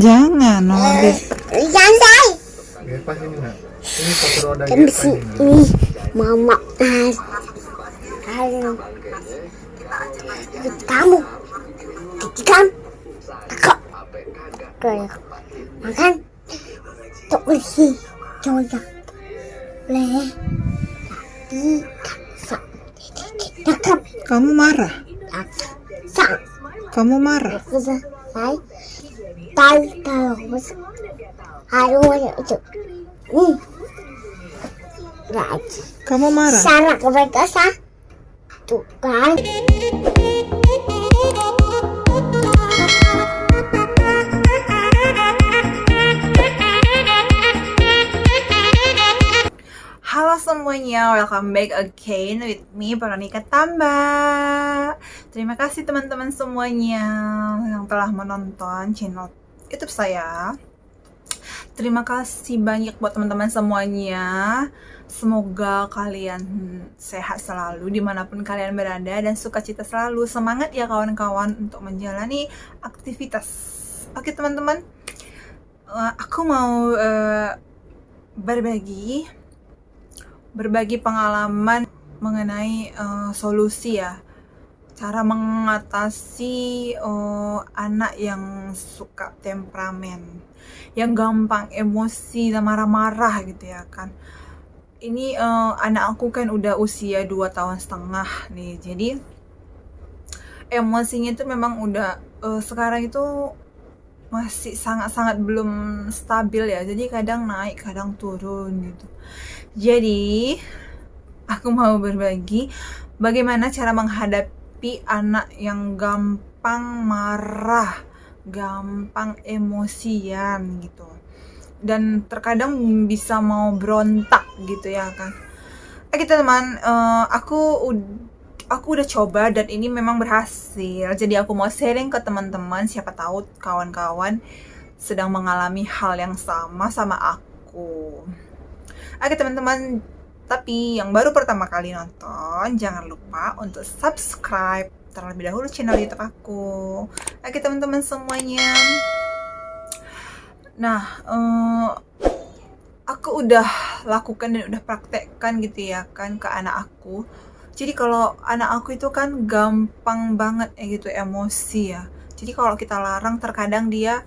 Jangan, Mama. Santai. Pas ini nak. Ini satu roda Dan pas ini. ini mama halo kamu kan kok makan tuh isi coba leh cakap Kamu marah? sang Kamu marah? saya tahu harus itu Kamu marah? sana ke mereka tuh kan Halo semuanya, welcome back again with me, Veronica Tamba. Terima kasih teman-teman semuanya yang telah menonton channel YouTube saya. Terima kasih banyak buat teman-teman semuanya. Semoga kalian sehat selalu dimanapun kalian berada dan sukacita selalu. Semangat ya kawan-kawan untuk menjalani aktivitas. Oke teman-teman, aku mau berbagi pengalaman mengenai solusi ya, cara mengatasi anak yang suka temperamen, yang gampang emosi dan marah-marah gitu ya kan. Ini anak aku kan udah usia 2,5 tahun nih, jadi emosinya itu memang udah sekarang itu masih sangat-sangat belum stabil ya, jadi kadang naik kadang turun gitu. Jadi aku mau berbagi bagaimana cara menghadapi anak yang gampang marah, gampang emosian gitu, dan terkadang bisa mau berontak gitu ya kan. Oke teman, aku udah coba dan ini memang berhasil. Jadi aku mau sharing ke teman-teman, siapa tahu kawan-kawan sedang mengalami hal yang sama aku. Oke teman-teman, tapi yang baru pertama kali nonton, jangan lupa untuk subscribe terlebih dahulu channel YouTube aku. Oke teman-teman semuanya. Nah, aku udah lakukan dan udah praktekkan gitu ya kan ke anak aku. Jadi kalau anak aku itu kan gampang banget gitu emosi ya. Jadi kalau kita larang terkadang dia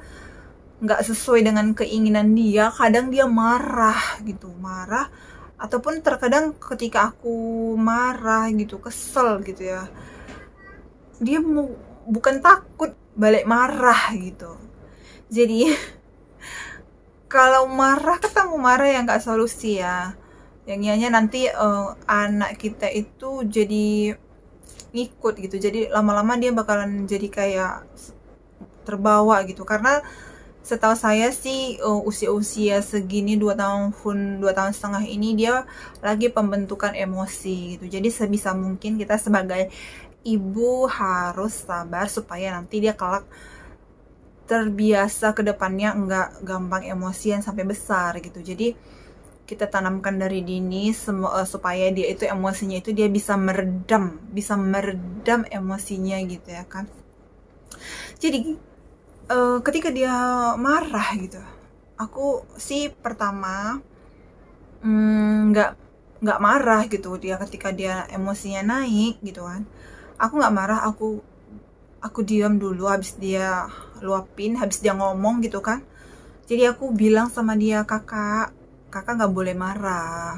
nggak sesuai dengan keinginan dia, kadang dia marah gitu, marah, ataupun terkadang ketika aku marah gitu, kesel gitu ya, dia bukan takut balik marah gitu. Jadi kalau marah ketemu marah ya nggak solusi ya, yang ianya nanti anak kita itu jadi ngikut gitu, jadi lama-lama dia bakalan jadi kayak terbawa gitu. Karena setahu saya sih usia-usia segini 2,5 tahun ini dia lagi pembentukan emosi gitu. Jadi sebisa mungkin kita sebagai ibu harus sabar supaya nanti dia kelak terbiasa ke depannya enggak gampang emosian sampai besar gitu. Jadi kita tanamkan dari dini supaya dia itu emosinya itu dia bisa meredam emosinya gitu ya kan. Jadi ketika dia marah gitu, aku sih pertama nggak marah gitu. Dia ketika dia emosinya naik gitu kan, aku nggak marah, aku diam dulu habis dia luapin, habis dia ngomong gitu kan. Jadi aku bilang sama dia, kakak nggak boleh marah,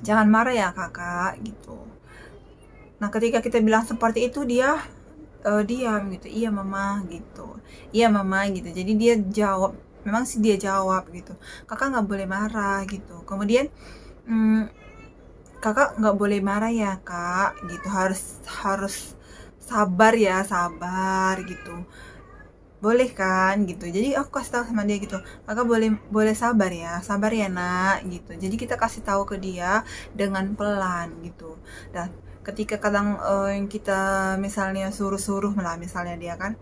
jangan marah ya kakak gitu. Nah ketika kita bilang seperti itu dia diam gitu, iya mama gitu, iya mama gitu. Jadi dia jawab, memang sih dia jawab gitu, kakak nggak boleh marah gitu. Kemudian kakak nggak boleh marah ya kak gitu, harus sabar ya, sabar gitu, boleh kan gitu. Jadi aku kasih tahu sama dia gitu, kakak boleh sabar ya nak gitu. Jadi kita kasih tahu ke dia dengan pelan gitu. Dan ketika kadang yang kita misalnya suruh lah, misalnya dia kan,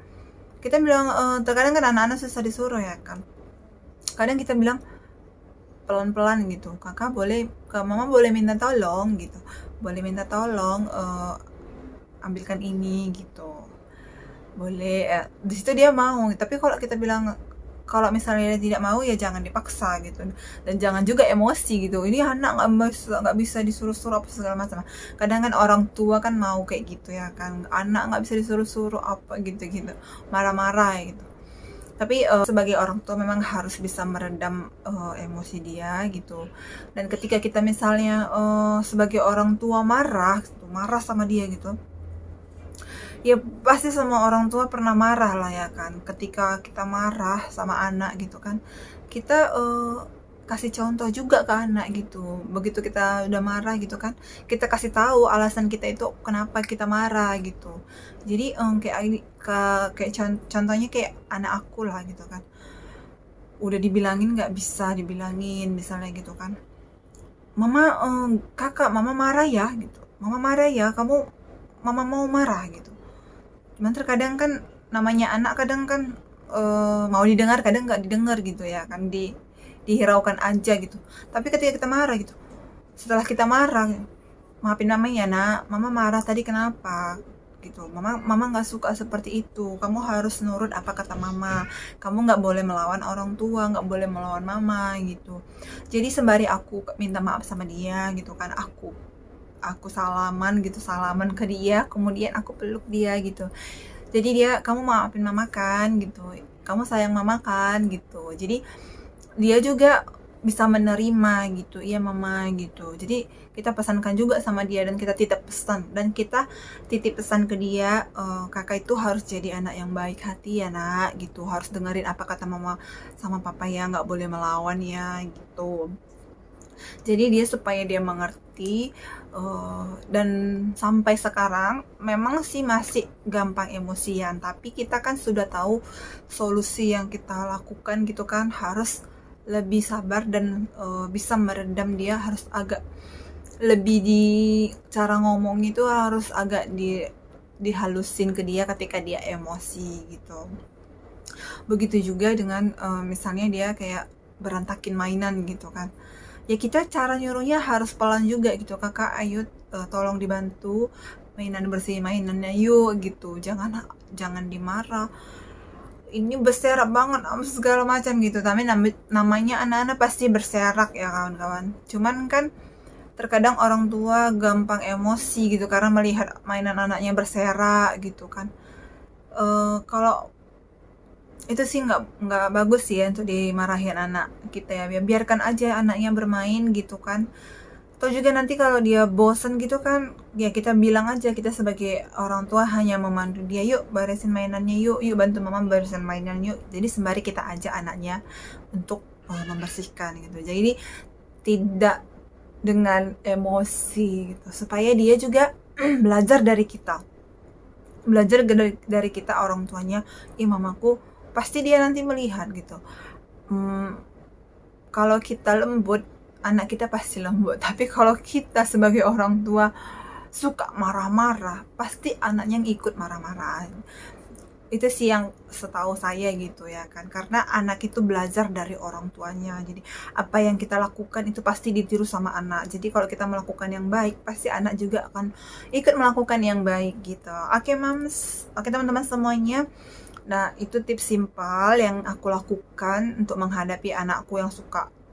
kita bilang terkadang kan anak-anak susah disuruh ya kan, kadang kita bilang pelan-pelan gitu, mama boleh minta tolong gitu, boleh minta tolong ambilkan ini gitu. boleh, di situ dia mau. Tapi kalau kita bilang kalau misalnya dia tidak mau ya jangan dipaksa gitu, dan jangan juga emosi gitu. Ini anak nggak bisa disuruh-suruh apa segala macam. Kadang kan orang tua kan mau kayak gitu ya kan, anak nggak bisa disuruh-suruh apa gitu-gitu, marah-marah gitu. Tapi sebagai orang tua memang harus bisa meredam emosi dia gitu. Dan ketika kita misalnya sebagai orang tua marah gitu, marah sama dia gitu, ya pasti semua orang tua pernah marah lah ya kan. Ketika kita marah sama anak gitu kan, kita kasih contoh juga ke anak gitu. Begitu kita udah marah gitu kan, kita kasih tahu alasan kita itu kenapa kita marah gitu. Jadi contohnya kayak anak aku lah gitu kan, udah dibilangin nggak bisa dibilangin misalnya gitu kan, mama kakak mama marah ya gitu, mama marah ya, mama mau marah gitu. Cuman terkadang kan namanya anak kadang kan mau didengar kadang nggak didengar gitu ya kan, dihiraukan aja gitu. Tapi ketika kita marah gitu, setelah kita marah, maafin mama ya nak, mama marah tadi kenapa gitu, mama nggak suka seperti itu, kamu harus nurut apa kata mama, kamu nggak boleh melawan orang tua, nggak boleh melawan mama gitu. Jadi sembari aku minta maaf sama dia gitu kan, aku salaman gitu, salaman ke dia, kemudian aku peluk dia gitu. Jadi dia, kamu maafin mama kan gitu, kamu sayang mama kan gitu. Jadi dia juga bisa menerima gitu, iya mama gitu. Jadi kita pesankan juga sama dia, dan kita titip pesan ke dia, kakak itu harus jadi anak yang baik hati ya nak gitu, harus dengerin apa kata mama sama papa ya, nggak boleh melawan ya gitu. Jadi dia supaya dia mengerti, dan sampai sekarang memang sih masih gampang emosian, tapi kita kan sudah tahu solusi yang kita lakukan gitu kan, harus lebih sabar dan bisa meredam dia, harus agak lebih di cara ngomong itu harus agak dihalusin ke dia ketika dia emosi gitu. Begitu juga dengan misalnya dia kayak berantakin mainan gitu kan, ya kita cara nyuruhnya harus pelan juga gitu, kakak ayo tolong dibantu bersih mainannya yuk gitu, jangan dimarah, ini berserak banget segala macam gitu. Tapi namanya anak-anak pasti berserak ya kawan-kawan. Cuman kan terkadang orang tua gampang emosi gitu karena melihat mainan anaknya berserak gitu kan. Kalau itu sih nggak bagus sih ya untuk dimarahin anak kita ya, biarkan aja anaknya bermain gitu kan. Atau juga nanti kalau dia bosen gitu kan, ya kita bilang aja, kita sebagai orang tua hanya memandu dia, yuk beresin mainannya yuk, yuk bantu mama beresin mainan yuk. Jadi sembari kita ajak anaknya untuk membersihkan gitu. Jadi tidak dengan emosi gitu, supaya dia juga belajar dari kita, orang tuanya. Mamaku pasti dia nanti melihat gitu, kalau kita lembut, anak kita pasti lembut. Tapi kalau kita sebagai orang tua suka marah-marah, pasti anaknya yang ikut marah-marah. Itu sih yang setahu saya gitu ya kan, karena anak itu belajar dari orang tuanya. Jadi apa yang kita lakukan itu pasti ditiru sama anak. Jadi kalau kita melakukan yang baik, pasti anak juga akan ikut melakukan yang baik gitu. Oke mams, oke teman-teman semuanya. Nah itu tips simpel yang aku lakukan untuk menghadapi anakku yang suka